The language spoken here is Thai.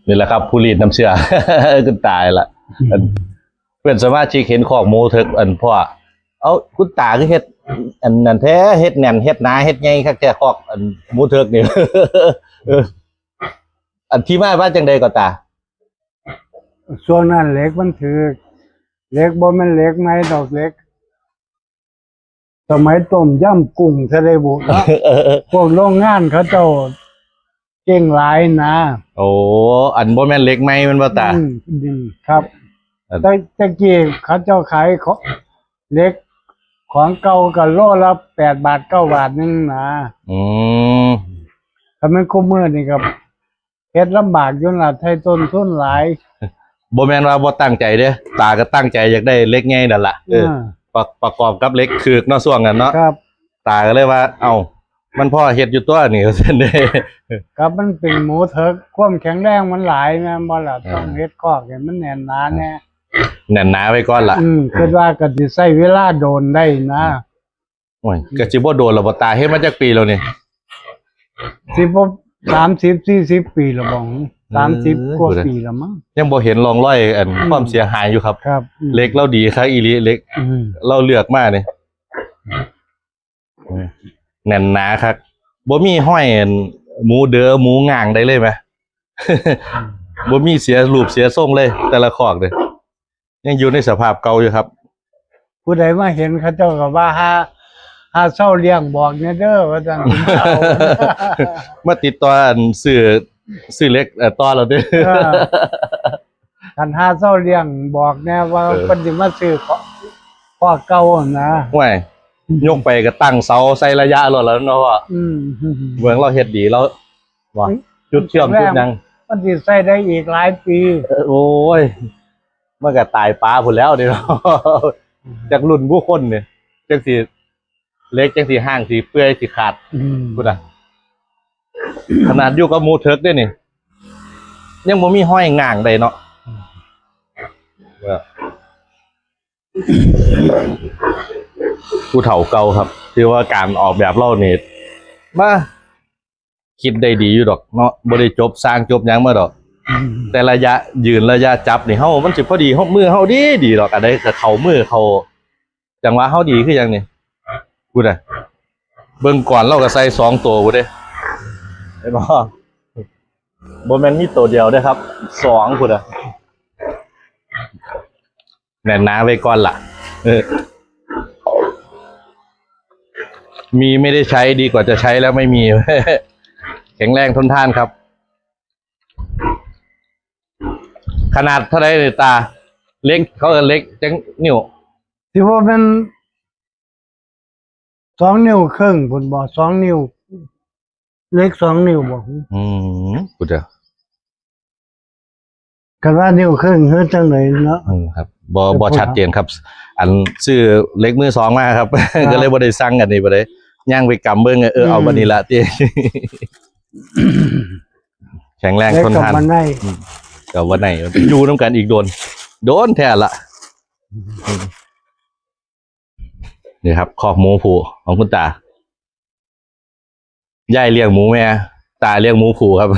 นี่แหละครับผู้รีดน้ำเชื่อ คุณตายละเพื่อนสมาชิกเห็นของหมูเถกอันพ่อเอาคุณตาคือเฮ็ดอันนั้นแท้เฮ็ดแน่นเฮ็ดหนาเฮ็ดใหญ่คักแท้คอกอันหมูเถกนี่ อันที่มาว่าจังใดก็ตา ช่วงนั้นเหล็กมันถือเหล็กบ่แม่นเหล็กไม้ดอกเหล็กสมัยต้มยำกุ้งทะเลบุเนาะ พวกโรงงานเขาเจ้าเก่งหลายนะ โอ้อันบ่แม่นเล็กไหมมันบ่ตา ดีครับ อัน แต่ตะกี้เขาเจ้าขายของเหล็กของเก่ากับโลละ8 บาท 9 บาทนึงนะ อืม ถ้ามันคุมมือนี่ครับเฮ็ดลำบากอยู่ล่ะไทยต้นทุนหลาย บ่แม่นว่าบ่ตั้งใจเด้อตาก็ตั้งใจอยากได้เล็กใหญ่นั่นล่ะประกอบกับเล็กคือเนาะช่วงนั้นเนาะ ครับ ตาก็เลยว่า เอ้ามันพ่อเฮ็ดอยู่ตัวนี่ ก็ซั่นเด้ ครับมันเป็นหมูเถิกความแข็งแรงมันหลายแม่นบ่ล่ะต้องเฮ็ดคอกให้มันแน่นหนาแน่ แน่นหนาไว้ก่อนล่ะ คิดว่าก็สิใช้เวลาโดนได้นะ โอ้ยก็สิบ่โดนแล้วบ่ตาเฮ็ดมาจักปีแล้วนี่ สิบ่30-40 ปีแล้วบ่30 กว่าปีแล้วมั้ง ยังบ่เห็นร่องรอยอันความเสียหายอยู่ครับ ครับ เล็กเราดีครับอีหลีเล็ก เราเลือกมานี่แน่นหนาครับบ่มีห้อยอันหมูเด้อหมูง่างได้เลยไหม บ่มีเสียรูปเสียทรงเลย แต่ละคอกเลยยังอยู่ในสภาพเก่าอยู่ครับ ผู้ใดมาเห็นเขาเจ้าก็ว่าหาเช่าเลี้ยงบอกเนี่ยเด้อว่าจัง เอา มาติดต่ออันซื้อเล็กต่อเราเด้อ คันหาเช่าเลี้ยงบอกแน่ว่าเพิ่นสิมาซื้อข้อเก่านะ ห่วยยกไปก็ตั้งเสาใส่ระยะรถแล้วเนาะว่า อืม เมืองเราเฮ็ดดีแล้วว่าจุดเชื่อมจุดหยัง มันสิใช้ได้อีกหลายปี โอ้ยมันก็ตายปลาพุ่นแล้วนี่เนาะ จากรุ่นผู้คนเนี่ยจังสิเล็กจังสิห้างสิเปื่อยสิขาดพุ่นน่ะ ขนาดอยู่กับหมูเถิกด้วยนี่ยังบ่มีห้อยง่างใดเนาะผู้เฒ่าเก่าครับคือว่าการออกแบบเล่านี่มาคิดได้ดีอยู่ดอกเนาะบ่ได้จบสร้างจบหยังมาดอก แต่ระยะยืนระยะจับนี่เฮามันสิพอดีเฮามือเฮาดีดอกอันใดก็เข้ามือเขาจังหวะเฮาดีคือหยังนี่พูดน่ะเบิ่งก่อนเราก็ใส่2ตัวพูดเด้เห็นบ่บ่แม่นมีตัวเดียวเด้อครับ2พูดน่ะแน่นหนาไว้ก่อนล่ะมีไม่ได้ใช้ดีกว่าจะใช้แล้วไม่มี แข็งแรงทนทานครับ ขนาดเท่าไรเลยตาเล็กเขาเล็กจังนิ้ว สิว่าเป็น2 นิ้วครึ่งพุ่นบ่2 นิ้ว เล็ก2 นิ้วบ่ กูจะ กันว่านิ้วครึ่งเฮ็ดจังไดเนาะ ครับบอชัดเจนครับ อันซื้อเล็กมือ2มาครับ ก็เลยบ่ได้สั่งกันนี่บ่ได้ย่างไปกำเบิ่งเอาบัดนี้ละติ แข็งแรงทนทาน มันได้ กับวันไหนอยู่น้ำกันอีกโดนแท้ละนี่ครับคอกหมูผูของคุณตายายเลี้ยงหมูแม่ตาเลี้ยงหมูผูครับ